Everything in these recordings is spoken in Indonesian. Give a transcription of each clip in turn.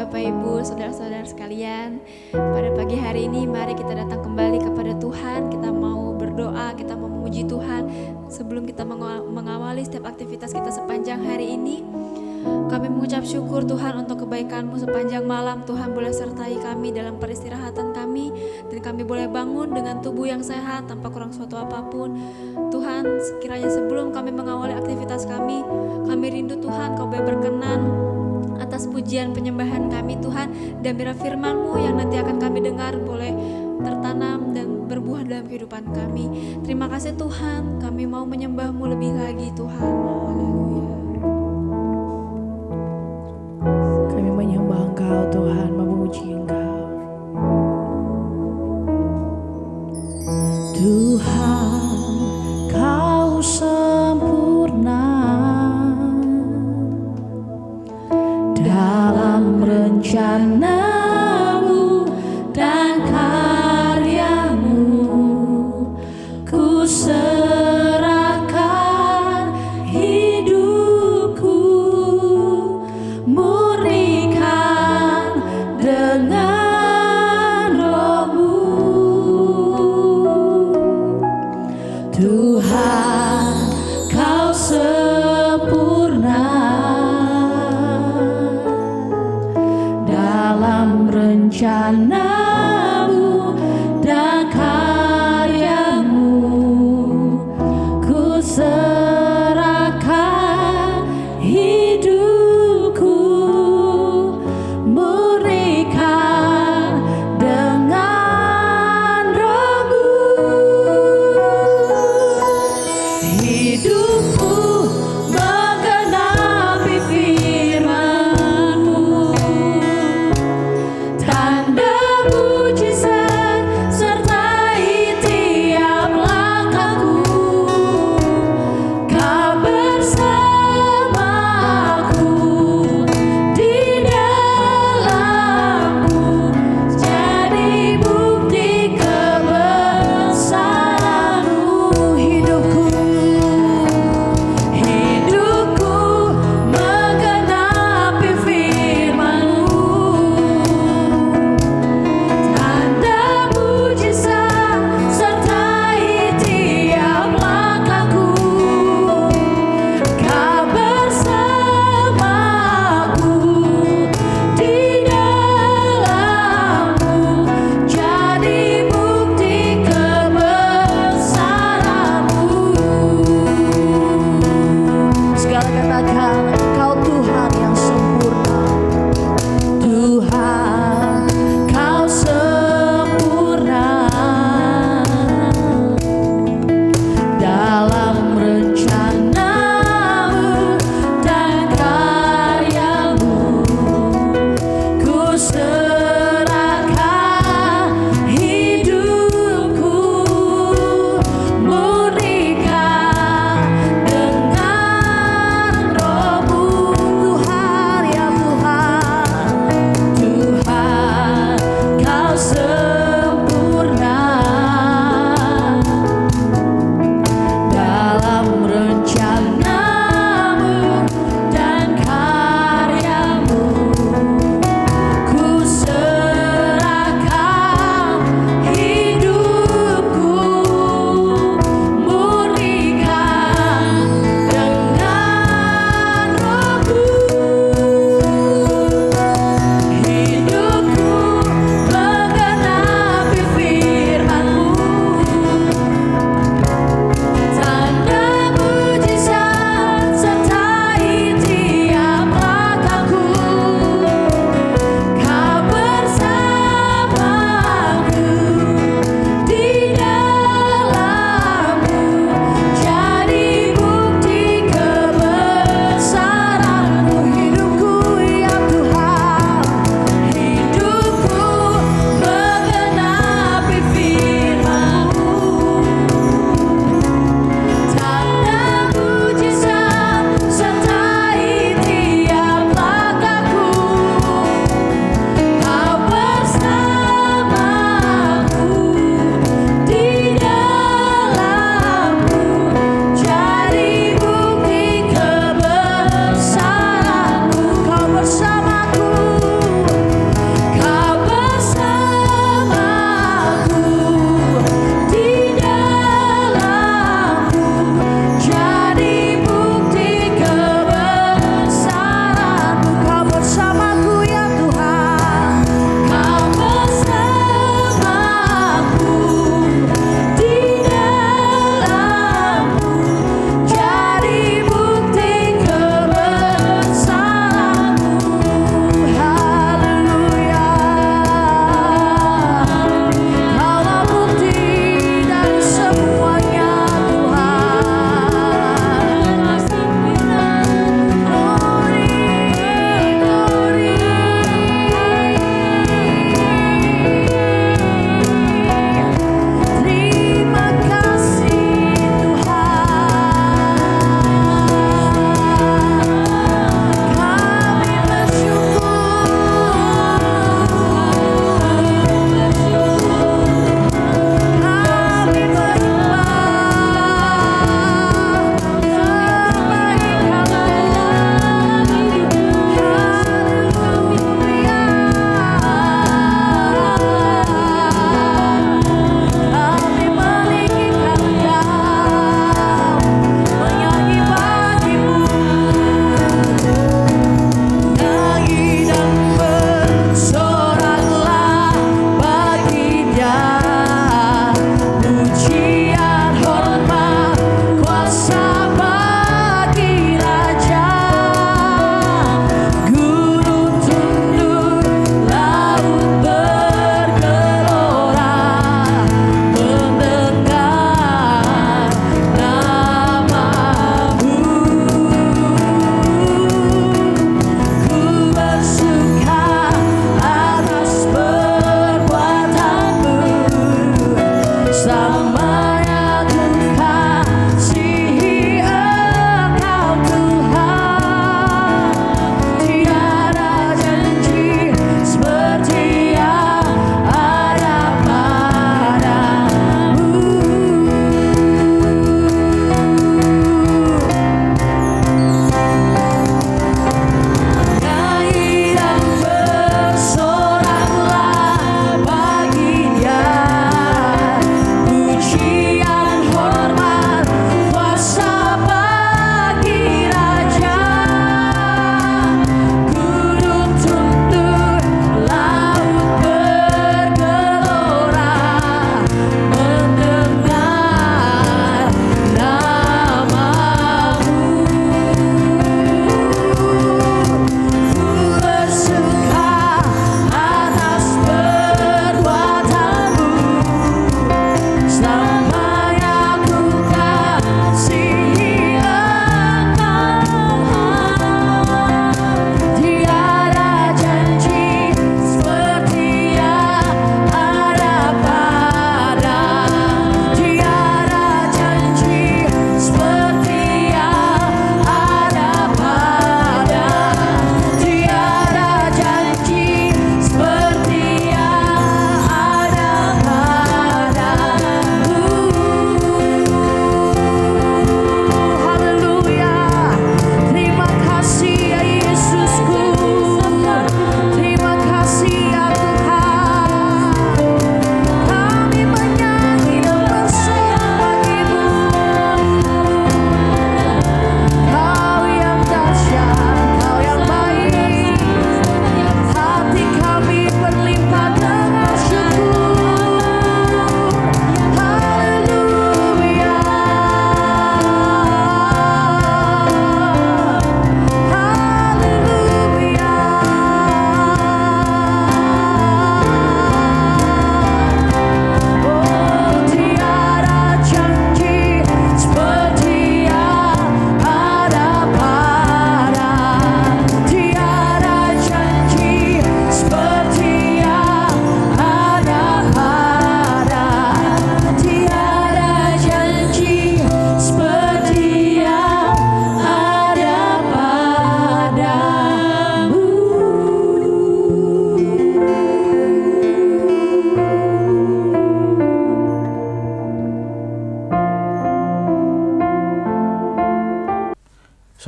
Bapak Ibu, saudara-saudara sekalian. Pada pagi hari ini mari kita datang kembali kepada Tuhan. Kita mau berdoa, kita mau memuji Tuhan. Sebelum kita mengawali setiap aktivitas kita sepanjang hari ini, kami mengucap syukur Tuhan untuk kebaikan-Mu sepanjang malam. Tuhan boleh sertai kami dalam peristirahatan kami, dan kami boleh bangun dengan tubuh yang sehat tanpa kurang suatu apapun. Tuhan, sekiranya sebelum kami mengawali aktivitas kami rindu Tuhan Kau boleh berkenan atas pujian penyembahan kami Tuhan, dan biar firman-Mu yang nanti akan kami dengar boleh tertanam dan berbuah dalam kehidupan kami. Terima kasih Tuhan, kami mau menyembah-Mu lebih lagi Tuhan. Haleluya. Kami menyembah Engkau Tuhan, memuji Engkau Tuhan, Kau sempurna dalam rencana-Mu dan karya-Mu. Ku serahkan hidupku, murnikan dengan Roh-Mu.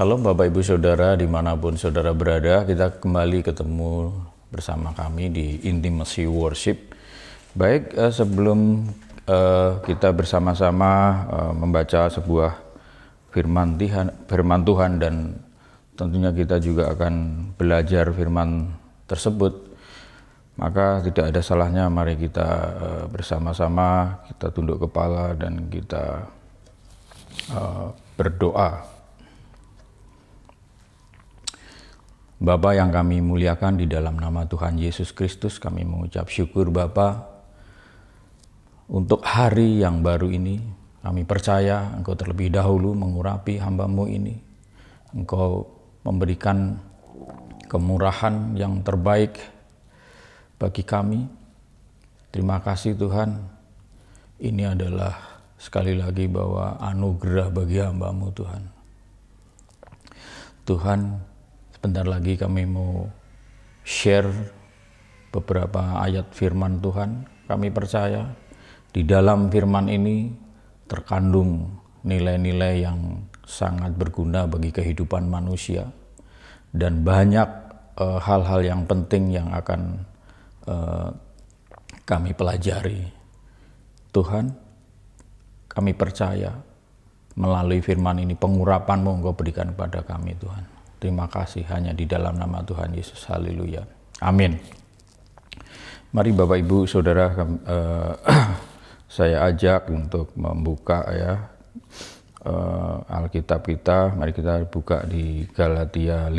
Salam Bapak Ibu Saudara dimanapun Saudara berada, kita kembali ketemu bersama kami di Intimacy Worship. Baik, sebelum kita bersama-sama membaca sebuah firman Tuhan dan tentunya kita juga akan belajar firman tersebut, maka tidak ada salahnya mari kita bersama-sama kita tunduk kepala dan kita berdoa. Bapa yang kami muliakan, di dalam nama Tuhan Yesus Kristus kami mengucap syukur Bapa untuk hari yang baru ini. Kami percaya Engkau terlebih dahulu mengurapi hamba-Mu ini. Engkau memberikan kemurahan yang terbaik bagi kami. Terima kasih Tuhan. Ini adalah sekali lagi bahwa anugerah bagi hamba-Mu Tuhan. Tuhan, sebentar lagi kami mau share beberapa ayat firman Tuhan. Kami percaya di dalam firman ini terkandung nilai-nilai yang sangat berguna bagi kehidupan manusia dan banyak hal-hal yang penting yang akan kami pelajari. Tuhan, kami percaya melalui firman ini pengurapan-Mu Engkau berikan kepada kami Tuhan. Terima kasih hanya di dalam nama Tuhan Yesus. Haleluya. Amin. Mari Bapak Ibu Saudara, saya ajak untuk membuka Alkitab kita. Mari kita buka di Galatia 5.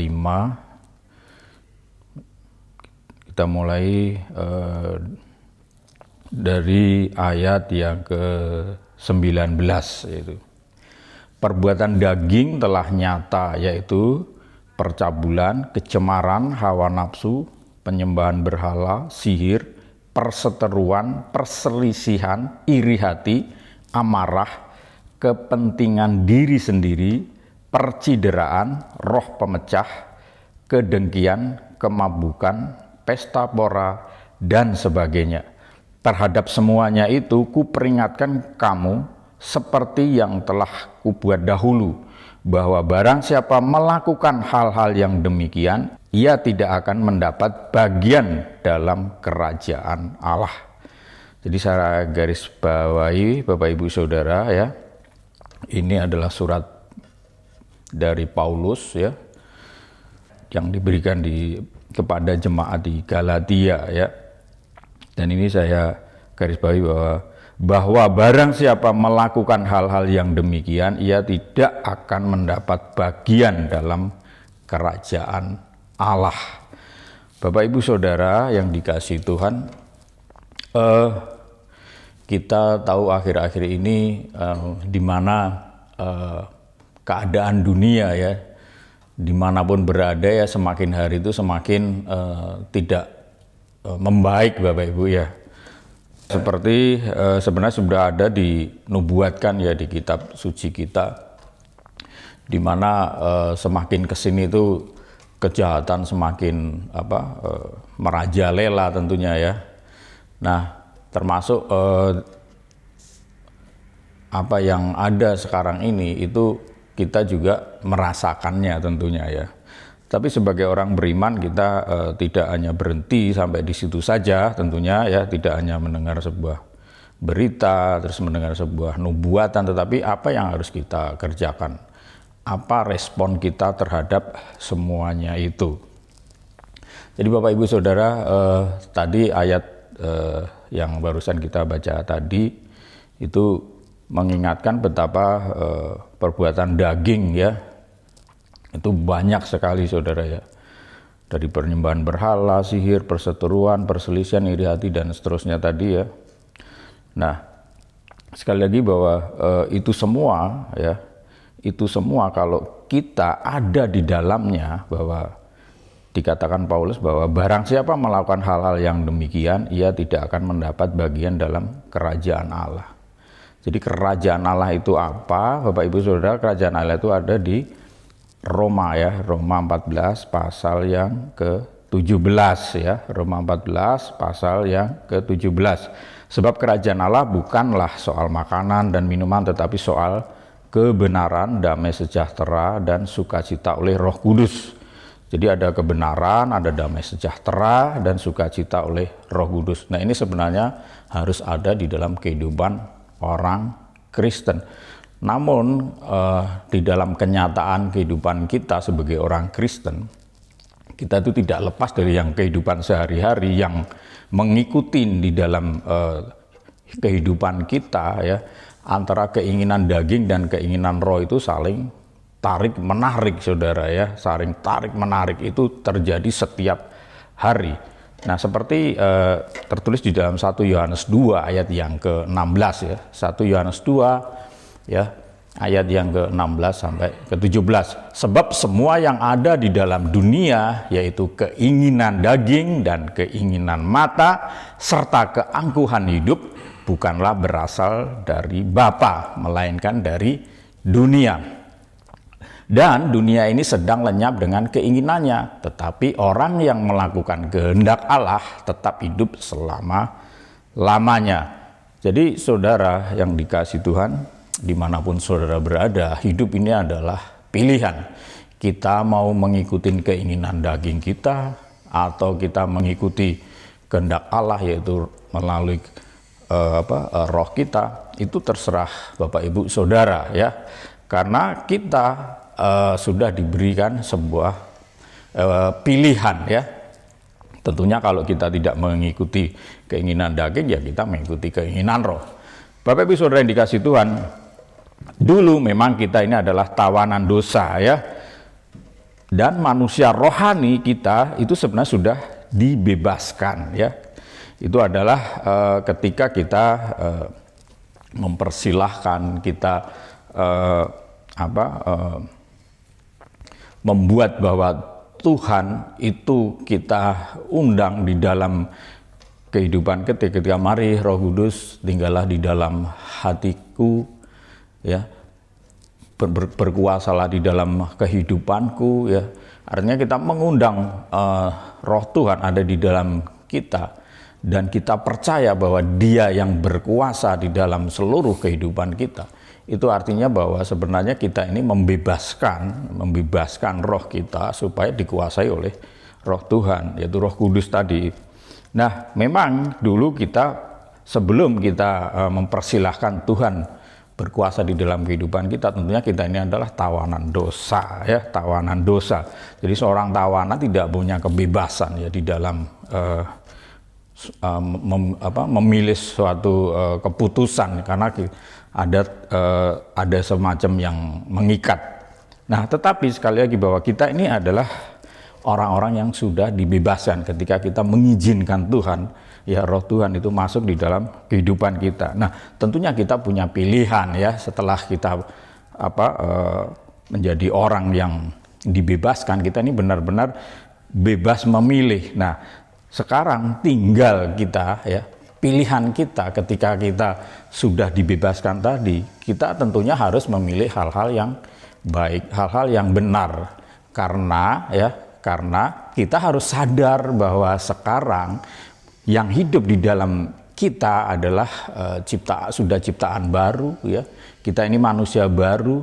Kita mulai dari ayat yang ke-19, yaitu perbuatan daging telah nyata, yaitu percabulan, kecemaran, hawa nafsu, penyembahan berhala, sihir, perseteruan, perselisihan, iri hati, amarah, kepentingan diri sendiri, percideraan, roh pemecah, kedengkian, kemabukan, pesta pora, dan sebagainya. Terhadap semuanya itu kuperingatkan kamu seperti yang telah kubuat dahulu, bahwa barang siapa melakukan hal-hal yang demikian, ia tidak akan mendapat bagian dalam kerajaan Allah. Jadi saya garis bawahi Bapak Ibu Saudara ya, ini adalah surat dari Paulus ya, yang diberikan kepada jemaat di Galatia ya. Dan ini saya garis bawahi bahwa barang siapa melakukan hal-hal yang demikian, ia tidak akan mendapat bagian dalam kerajaan Allah. Bapak Ibu Saudara yang dikasihi Tuhan, kita tahu akhir-akhir ini di mana keadaan dunia ya, dimanapun berada ya, semakin hari itu semakin tidak membaik Bapak Ibu ya. Seperti sebenarnya sudah ada dinubuatkan ya di kitab suci kita, di mana semakin kesini itu kejahatan semakin merajalela tentunya ya. Nah, termasuk apa yang ada sekarang ini itu kita juga merasakannya tentunya ya. Tapi sebagai orang beriman kita tidak hanya berhenti sampai di situ saja tentunya ya, tidak hanya mendengar sebuah berita, terus mendengar sebuah nubuatan, tetapi apa yang harus kita kerjakan? Apa respon kita terhadap semuanya itu? Jadi Bapak Ibu Saudara, tadi ayat yang barusan kita baca tadi itu mengingatkan betapa perbuatan daging ya, itu banyak sekali saudara ya, dari penyembahan berhala, sihir, perseteruan, perselisihan, iri hati, dan seterusnya tadi ya. Nah, sekali lagi bahwa itu semua ya, itu semua kalau kita ada di dalamnya, bahwa dikatakan Paulus bahwa barang siapa melakukan hal-hal yang demikian, ia tidak akan mendapat bagian dalam kerajaan Allah. Jadi kerajaan Allah itu apa? Bapak Ibu Saudara, kerajaan Allah itu ada di Roma ya, Roma 14 pasal yang ke-17 ya, Roma 14 pasal yang ke-17. Sebab kerajaan Allah bukanlah soal makanan dan minuman, tetapi soal kebenaran, damai sejahtera, dan sukacita oleh Roh Kudus. Jadi ada kebenaran, ada damai sejahtera, dan sukacita oleh Roh Kudus. Nah, ini sebenarnya harus ada di dalam kehidupan orang Kristen. Namun di dalam kenyataan kehidupan kita sebagai orang Kristen, kita itu tidak lepas dari yang kehidupan sehari-hari yang mengikuti di dalam kehidupan kita, ya, antara keinginan daging dan keinginan roh itu saling tarik menarik, saudara, ya, saling tarik menarik itu terjadi setiap hari. Nah, seperti tertulis di dalam 1 Yohanes 2 ayat yang ke-16, ya. 1 Yohanes 2 ya, ayat yang ke-16 sampai ke-17. Sebab semua yang ada di dalam dunia, yaitu keinginan daging dan keinginan mata serta keangkuhan hidup, bukanlah berasal dari Bapa, melainkan dari dunia. Dan dunia ini sedang lenyap dengan keinginannya, tetapi orang yang melakukan kehendak Allah tetap hidup selama-lamanya. Jadi saudara yang dikasihi Tuhan, dimanapun saudara berada, hidup ini adalah pilihan. Kita mau mengikuti keinginan daging kita, atau kita mengikuti kehendak Allah, yaitu melalui roh kita. Itu terserah Bapak Ibu Saudara, ya. Karena kita sudah diberikan sebuah pilihan, ya. Tentunya kalau kita tidak mengikuti keinginan daging, ya kita mengikuti keinginan roh. Bapak Ibu Saudara yang dikasihi Tuhan, dulu memang kita ini adalah tawanan dosa, ya. Dan manusia rohani kita itu sebenarnya sudah dibebaskan, ya. Itu adalah ketika kita mempersilahkan, kita membuat bahwa Tuhan itu kita undang di dalam kehidupan ketika mari Roh Kudus tinggallah di dalam hatiku, ya, berkuasalah di dalam kehidupanku, ya. Artinya kita mengundang Roh Tuhan ada di dalam kita, dan kita percaya bahwa Dia yang berkuasa di dalam seluruh kehidupan kita. Itu artinya bahwa sebenarnya kita ini membebaskan roh kita supaya dikuasai oleh Roh Tuhan, yaitu Roh Kudus tadi. Nah, memang dulu kita, sebelum kita mempersilahkan Tuhan berkuasa di dalam kehidupan kita, tentunya kita ini adalah tawanan dosa, ya, tawanan dosa. Jadi seorang tawanan tidak punya kebebasan, ya, di dalam memilih suatu keputusan, karena ada semacam yang mengikat. Nah, tetapi sekali lagi bahwa kita ini adalah orang-orang yang sudah dibebaskan ketika kita mengizinkan Tuhan, ya, Roh Tuhan itu masuk di dalam kehidupan kita. Nah, tentunya kita punya pilihan, ya, setelah kita menjadi orang yang dibebaskan, kita ini benar-benar bebas memilih. Nah, sekarang tinggal kita, ya, pilihan kita ketika kita sudah dibebaskan tadi, kita tentunya harus memilih hal-hal yang baik, hal-hal yang benar. Karena kita harus sadar bahwa sekarang yang hidup di dalam kita adalah sudah ciptaan baru, ya. Kita ini manusia baru.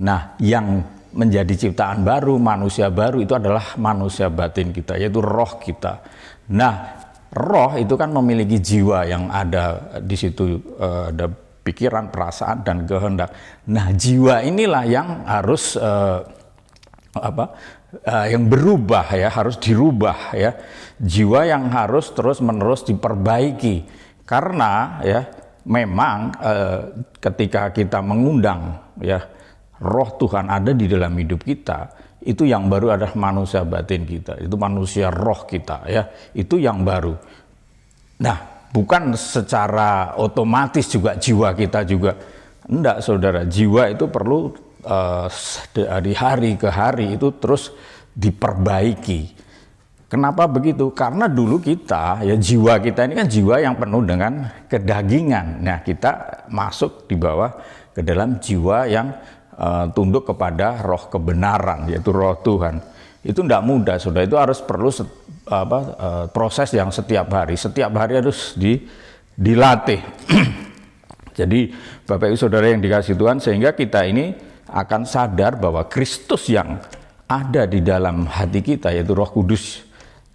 Nah, yang menjadi ciptaan baru, manusia baru itu adalah manusia batin kita, yaitu roh kita. Nah, roh itu kan memiliki jiwa yang ada di situ, ada pikiran, perasaan, dan kehendak. Nah, jiwa inilah yang harus yang berubah, ya, harus dirubah, ya. Jiwa yang harus terus-menerus diperbaiki. Karena, ya, memang ketika kita mengundang, ya, Roh Tuhan ada di dalam hidup kita, itu yang baru adalah manusia batin kita, itu manusia roh kita, ya, itu yang baru. Nah, bukan secara otomatis juga jiwa kita juga, enggak, saudara. Jiwa itu perlu dari hari ke hari itu terus diperbaiki. Kenapa begitu? Karena dulu kita, ya, jiwa kita ini kan jiwa yang penuh dengan kedagingan. Nah, kita masuk di bawah ke dalam jiwa yang tunduk kepada roh kebenaran, yaitu Roh Tuhan. Itu tidak mudah, saudara. Itu harus perlu proses yang setiap hari harus dilatih. Jadi Bapak Ibu Saudara yang dikasihi Tuhan, sehingga kita ini akan sadar bahwa Kristus yang ada di dalam hati kita, yaitu Roh Kudus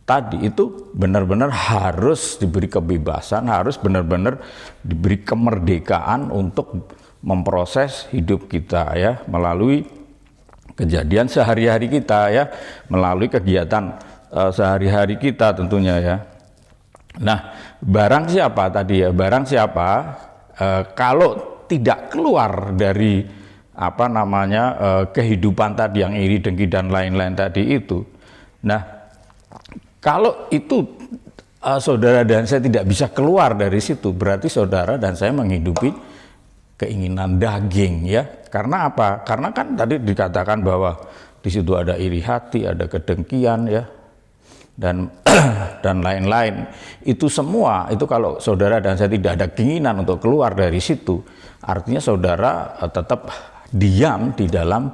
tadi, itu benar-benar harus diberi kebebasan, harus benar-benar diberi kemerdekaan untuk memproses hidup kita ya, melalui kejadian sehari-hari kita ya, melalui kegiatan sehari-hari kita tentunya ya. Nah, barang siapa tadi ya, barang siapa kalau tidak keluar dari kehidupan tadi yang iri, dengki dan lain-lain tadi itu. Nah, kalau itu saudara dan saya tidak bisa keluar dari situ, berarti saudara dan saya menghidupi keinginan daging ya. Karena apa? Karena kan tadi dikatakan bahwa di situ ada iri hati, ada kedengkian ya, dan dan lain-lain. Itu semua itu kalau saudara dan saya tidak ada keinginan untuk keluar dari situ, artinya saudara tetap diam di dalam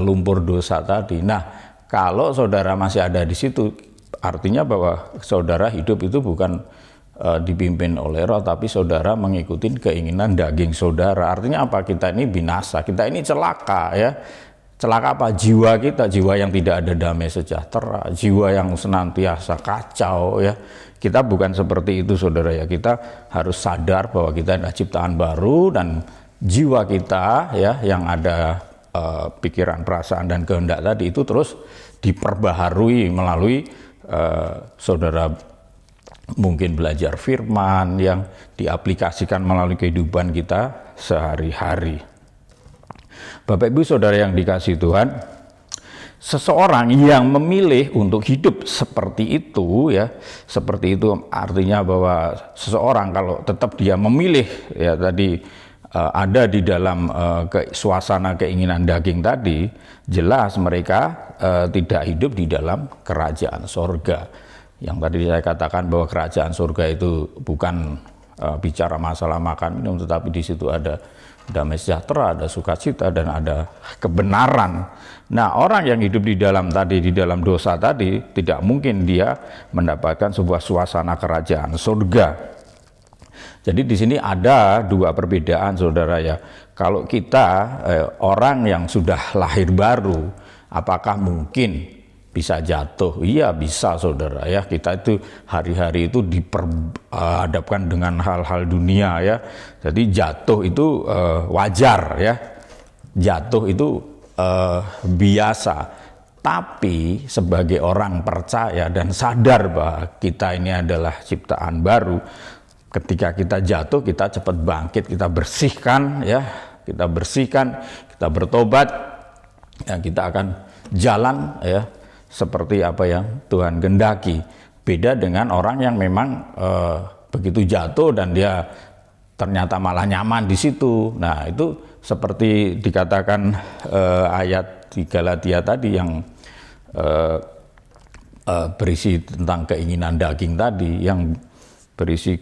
lumpur dosa tadi. Nah, kalau saudara masih ada di situ, artinya bahwa saudara hidup itu bukan dipimpin oleh roh, tapi saudara mengikuti keinginan daging saudara. Artinya apa? Kita ini binasa, kita ini celaka ya. Celaka apa? Jiwa kita, jiwa yang tidak ada damai sejahtera, jiwa yang senantiasa kacau ya. Kita bukan seperti itu saudara ya. Kita harus sadar bahwa kita adalah ciptaan baru, dan jiwa kita ya yang ada pikiran, perasaan dan kehendak tadi itu terus diperbaharui melalui saudara mungkin belajar firman yang diaplikasikan melalui kehidupan kita sehari-hari. Bapak Ibu Saudara yang dikasihi Tuhan, seseorang yang memilih untuk hidup seperti itu ya, seperti itu artinya bahwa seseorang kalau tetap dia memilih ya tadi ada di dalam suasana keinginan daging tadi, jelas mereka tidak hidup di dalam kerajaan sorga. Yang tadi saya katakan bahwa kerajaan surga itu bukan bicara masalah makan minum, tetapi di situ ada damai sejahtera, ada sukacita, dan ada kebenaran. Nah, orang yang hidup di dalam dosa tadi, tidak mungkin dia mendapatkan sebuah suasana kerajaan surga. Jadi di sini ada dua perbedaan saudara ya. Kalau kita orang yang sudah lahir baru, apakah mungkin bisa jatuh? Iya bisa saudara ya. Kita itu hari-hari itu diperhadapkan dengan hal-hal dunia ya. Jadi jatuh itu wajar ya. Jatuh itu biasa. Tapi sebagai orang percaya dan sadar bahwa kita ini adalah ciptaan baru, ketika kita jatuh kita cepat bangkit, kita bersihkan ya. Kita bersihkan, kita bertobat, ya, kita akan jalan ya seperti apa yang Tuhan kehendaki. Beda dengan orang yang memang begitu jatuh dan dia ternyata malah nyaman di situ. Nah, itu seperti dikatakan ayat di Galatia tadi yang berisi tentang keinginan daging tadi, yang berisi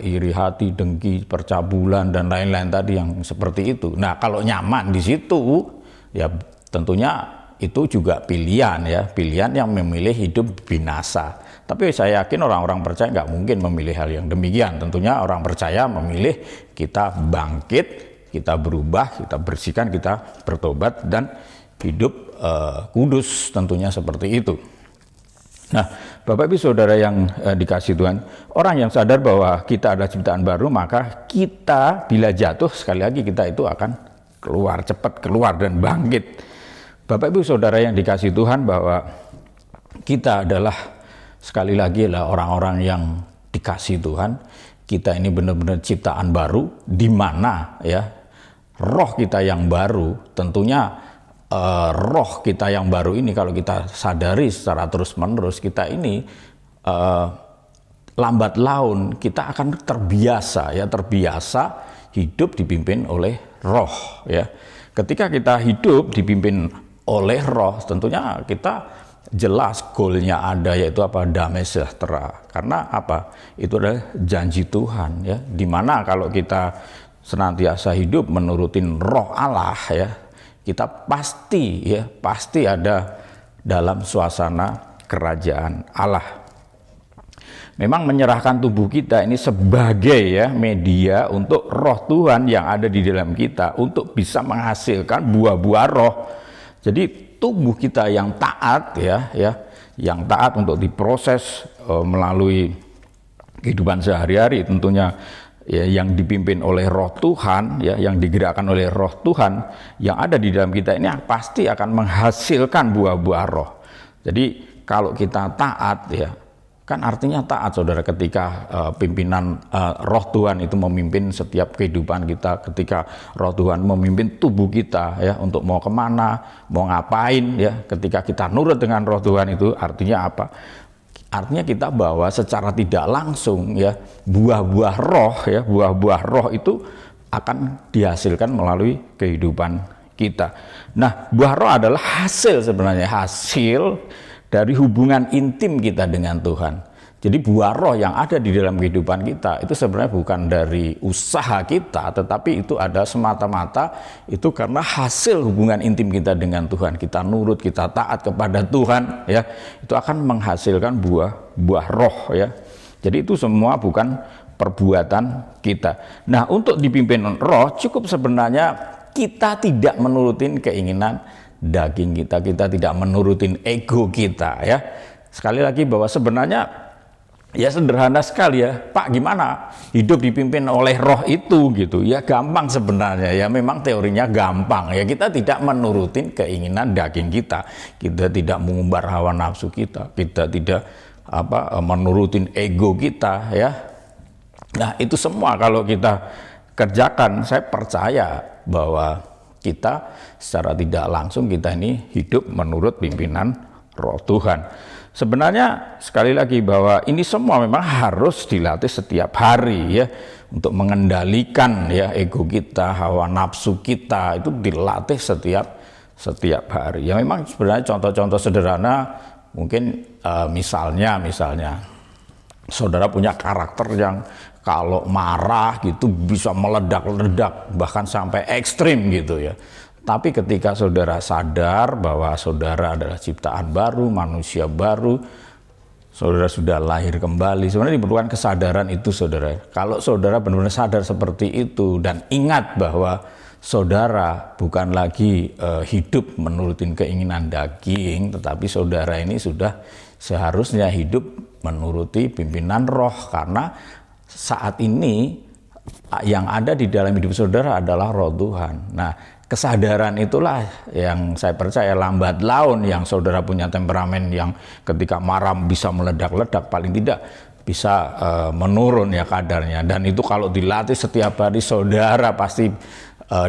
iri hati, dengki, percabulan dan lain-lain tadi yang seperti itu. Nah, kalau nyaman di situ ya tentunya itu juga pilihan ya, pilihan yang memilih hidup binasa. Tapi saya yakin orang-orang percaya nggak mungkin memilih hal yang demikian. Tentunya orang percaya memilih kita bangkit, kita berubah, kita bersihkan, kita bertobat dan hidup kudus, tentunya seperti itu. Nah, Bapak Ibu Saudara yang dikasihi Tuhan, orang yang sadar bahwa kita adalah ciptaan baru, maka kita bila jatuh sekali lagi kita itu akan keluar, cepat keluar dan bangkit. Bapak Ibu Saudara yang dikasihi Tuhan, bahwa kita adalah sekali lagi adalah orang-orang yang dikasihi Tuhan. Kita ini benar-benar ciptaan baru, di mana ya roh kita yang baru, tentunya roh kita yang baru ini kalau kita sadari secara terus-menerus, kita ini lambat laun kita akan terbiasa hidup dipimpin oleh roh ya. Ketika kita hidup dipimpin oleh roh, tentunya kita jelas goalnya ada, yaitu apa? Damai sejahtera. Karena apa? Itu adalah janji Tuhan ya. Dimana kalau kita senantiasa hidup menurutin roh Allah ya, kita pasti ada dalam suasana kerajaan Allah. memang menyerahkan tubuh kita ini sebagai ya media untuk roh Tuhan yang ada di dalam kita untuk bisa menghasilkan buah-buah roh. Jadi tubuh kita yang taat yang taat untuk diproses melalui kehidupan sehari-hari tentunya ya, yang dipimpin oleh roh Tuhan ya, yang digerakkan oleh roh Tuhan yang ada di dalam kita ini pasti akan menghasilkan buah-buah roh. Jadi kalau kita taat ya, kan artinya taat saudara ketika pimpinan roh Tuhan itu memimpin setiap kehidupan kita, ketika roh Tuhan memimpin tubuh kita ya untuk mau kemana, mau ngapain ya, ketika kita nurut dengan roh Tuhan itu artinya apa? Artinya kita bawa secara tidak langsung ya buah-buah roh ya, buah-buah roh itu akan dihasilkan melalui kehidupan kita. Nah, buah roh adalah hasil sebenarnya, hasil dari hubungan intim kita dengan Tuhan. Jadi buah roh yang ada di dalam kehidupan kita itu sebenarnya bukan dari usaha kita, tetapi itu ada semata-mata itu karena hasil hubungan intim kita dengan Tuhan. Kita nurut, kita taat kepada Tuhan ya, itu akan menghasilkan buah roh ya. Jadi itu semua bukan perbuatan kita. Nah, untuk dipimpin roh cukup sebenarnya kita tidak menurutin keinginan daging kita, kita tidak menurutin ego kita ya. Sekali lagi bahwa sebenarnya ya sederhana sekali ya, Pak, gimana hidup dipimpin oleh roh itu gitu. Ya gampang sebenarnya ya, memang teorinya gampang ya, kita tidak menurutin keinginan daging kita, kita tidak mengumbar hawa nafsu kita tidak menurutin ego kita ya. Nah, itu semua kalau kita kerjakan, saya percaya bahwa kita secara tidak langsung kita ini hidup menurut pimpinan roh Tuhan. Sebenarnya sekali lagi bahwa ini semua memang harus dilatih setiap hari ya, untuk mengendalikan ya ego kita, hawa nafsu kita itu dilatih setiap hari. Ya memang sebenarnya contoh-contoh sederhana mungkin misalnya saudara punya karakter yang kalau marah gitu bisa meledak-ledak bahkan sampai ekstrim gitu ya. Tapi ketika saudara sadar bahwa saudara adalah ciptaan baru, manusia baru, saudara sudah lahir kembali, sebenarnya diperlukan kesadaran itu saudara. Kalau saudara benar-benar sadar seperti itu dan ingat bahwa saudara bukan lagi hidup menurutin keinginan daging, tetapi saudara ini sudah seharusnya hidup menuruti pimpinan roh, karena saat ini yang ada di dalam hidup saudara adalah roh Tuhan. Nah, kesadaran itulah yang saya percaya lambat laun yang saudara punya temperamen yang ketika marah bisa meledak-ledak, paling tidak bisa menurun ya kadarnya. Dan itu kalau dilatih setiap hari, saudara pasti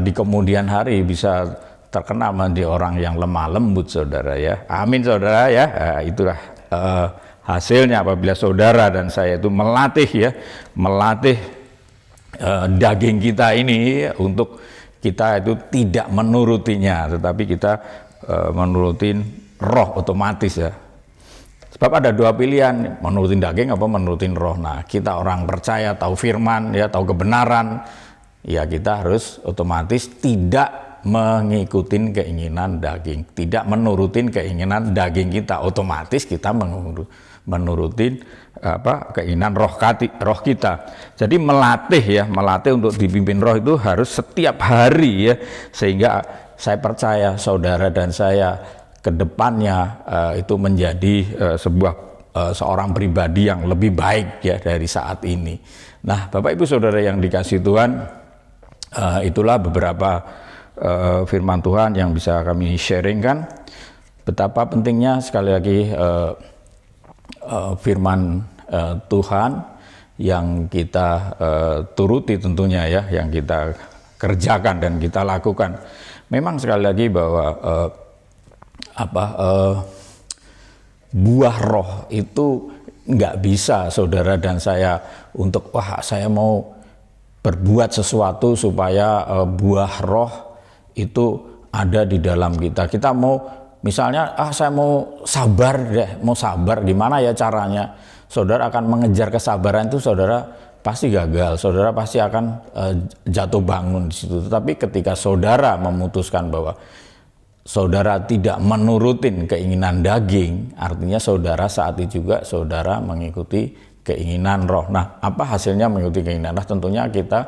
di kemudian hari bisa terkenal menjadi orang yang lemah lembut saudara ya. Amin saudara ya. Itulah hasilnya apabila saudara dan saya itu melatih daging kita ini untuk kita itu tidak menurutinya, tetapi kita menurutin roh otomatis ya. Sebab ada dua pilihan, menurutin daging apa menurutin roh. Nah, kita orang percaya, tahu firman ya, tahu kebenaran, ya kita harus otomatis tidak mengikuti keinginan daging, tidak menurutin keinginan daging kita, otomatis kita menurutin keinginan roh kita. Jadi melatih untuk dipimpin roh itu harus setiap hari ya, sehingga saya percaya saudara dan saya ke depannya itu menjadi seorang pribadi yang lebih baik ya dari saat ini. Nah, Bapak Ibu Saudara yang dikasihi Tuhan, itulah beberapa firman Tuhan yang bisa kami sharingkan. Betapa pentingnya sekali lagi firman Tuhan yang kita turuti tentunya ya, yang kita kerjakan dan kita lakukan. Memang sekali lagi bahwa buah roh itu nggak bisa saudara dan saya untuk saya mau berbuat sesuatu supaya buah roh itu ada di dalam kita. Kita mau misalnya saya mau sabar gimana ya caranya? Saudara akan mengejar kesabaran itu, saudara pasti gagal, saudara pasti akan jatuh bangun di situ. Tetapi ketika saudara memutuskan bahwa saudara tidak menurutin keinginan daging, artinya saudara saat itu juga saudara mengikuti keinginan roh. Nah, apa hasilnya mengikuti keinginan roh? Tentunya kita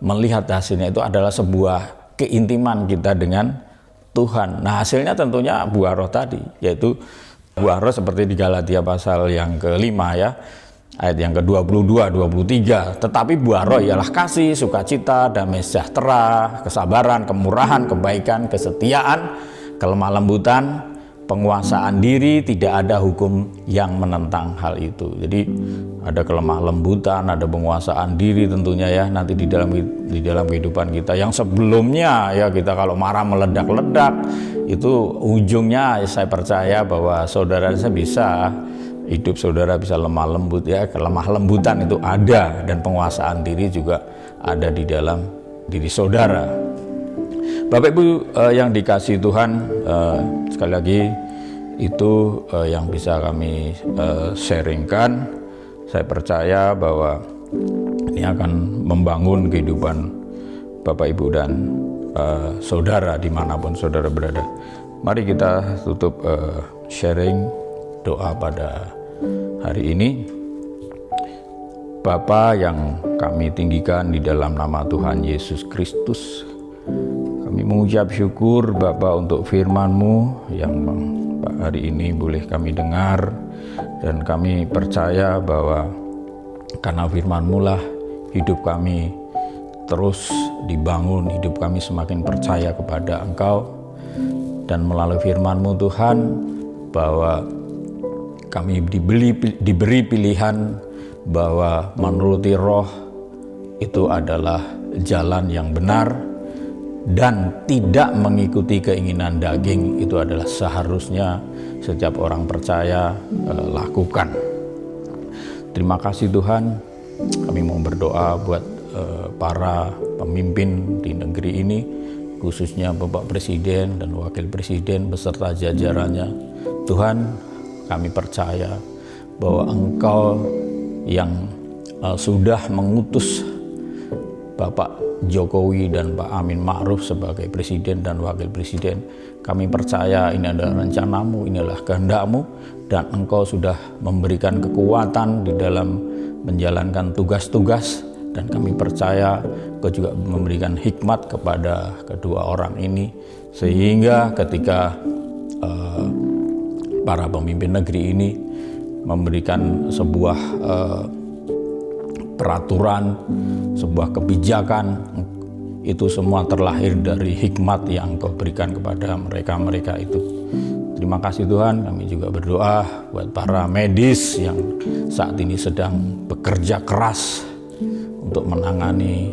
melihat hasilnya itu adalah sebuah keintiman kita dengan Tuhan. Nah, hasilnya tentunya buah roh tadi, yaitu buah roh seperti di Galatia pasal yang ke-5 ya, ayat yang ke-22, 23. Tetapi buah roh ialah kasih, sukacita, damai sejahtera, kesabaran, kemurahan, kebaikan, kesetiaan, kelemah lembutan, penguasaan diri. Tidak ada hukum yang menentang hal itu. Jadi ada kelemah lembutan, ada penguasaan diri tentunya ya, nanti di dalam kehidupan kita yang sebelumnya ya, kita kalau marah meledak-ledak, itu ujungnya saya percaya bahwa saudara saya bisa hidup, saudara bisa lemah lembut ya. Kelemah lembutan itu ada, dan penguasaan diri juga ada di dalam diri saudara. Bapak Ibu yang dikasihi Tuhan, sekali lagi itu yang bisa kami sharingkan. Saya percaya bahwa ini akan membangun kehidupan Bapak Ibu dan saudara dimanapun saudara berada. Mari kita tutup sharing doa pada hari ini. Bapa yang kami tinggikan di dalam nama Tuhan Yesus Kristus, kami mengucap syukur Bapa untuk firman-Mu yang hari ini boleh kami dengar, dan kami percaya bahwa karena firman-Mu lah hidup kami terus dibangun, hidup kami semakin percaya kepada Engkau, dan melalui firman-Mu Tuhan bahwa kami diberi pilihan bahwa menuruti roh itu adalah jalan yang benar, dan tidak mengikuti keinginan daging itu adalah seharusnya setiap orang percaya lakukan. Terima kasih Tuhan, kami mau berdoa buat para pemimpin di negeri ini, khususnya Bapak Presiden dan Wakil Presiden beserta jajarannya. Tuhan, kami percaya bahwa Engkau yang sudah mengutus Bapak Jokowi dan Pak Amin Ma'ruf sebagai Presiden dan Wakil Presiden, kami percaya ini adalah rencana-Mu, inilah kehendak-Mu, dan Engkau sudah memberikan kekuatan di dalam menjalankan tugas-tugas, dan kami percaya Engkau juga memberikan hikmat kepada kedua orang ini, sehingga ketika para pemimpin negeri ini memberikan sebuah peraturan, sebuah kebijakan, itu semua terlahir dari hikmat yang Engkau berikan kepada mereka-mereka itu. Terima kasih Tuhan, kami juga berdoa buat para medis yang saat ini sedang bekerja keras untuk menangani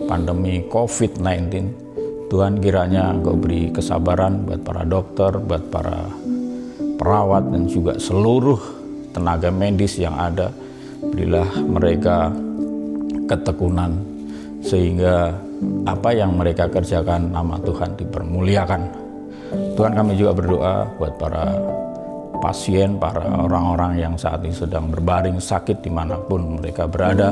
pandemi COVID-19. Tuhan, kiranya Engkau beri kesabaran buat para dokter, buat para perawat, dan juga seluruh tenaga medis yang ada. Berilah mereka ketekunan sehingga apa yang mereka kerjakan nama Tuhan dipermuliakan. Tuhan, kami juga berdoa buat para pasien, para orang-orang yang saat ini sedang berbaring sakit dimanapun mereka berada.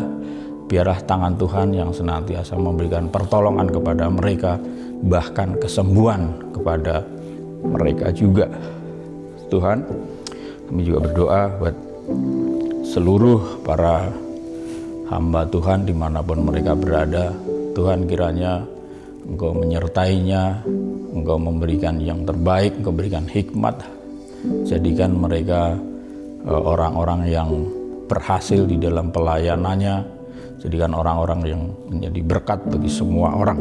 Biarlah tangan Tuhan yang senantiasa memberikan pertolongan kepada mereka, bahkan kesembuhan kepada mereka juga. Tuhan, kami juga berdoa buat seluruh para hamba Tuhan dimanapun mereka berada. Tuhan, kiranya Engkau menyertainya, Engkau memberikan yang terbaik, Engkau berikan hikmat. Jadikan mereka orang-orang yang berhasil di dalam pelayanannya. Jadikan orang-orang yang menjadi berkat bagi semua orang.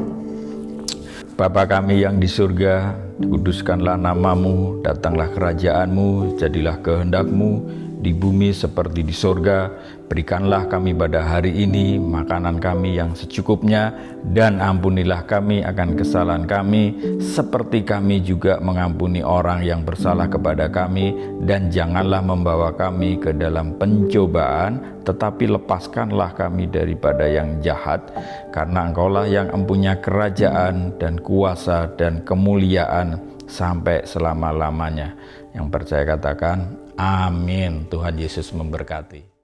Bapa kami yang di surga, dikuduskanlah nama-Mu, datanglah kerajaan-Mu, jadilah kehendak-Mu di bumi seperti di surga. Berikanlah kami pada hari ini makanan kami yang secukupnya, dan ampunilah kami akan kesalahan kami seperti kami juga mengampuni orang yang bersalah kepada kami, dan janganlah membawa kami ke dalam pencobaan, tetapi lepaskanlah kami daripada yang jahat, karena Engkaulah yang mempunyai kerajaan dan kuasa dan kemuliaan sampai selama-lamanya. Yang percaya katakan amin. Tuhan Yesus memberkati.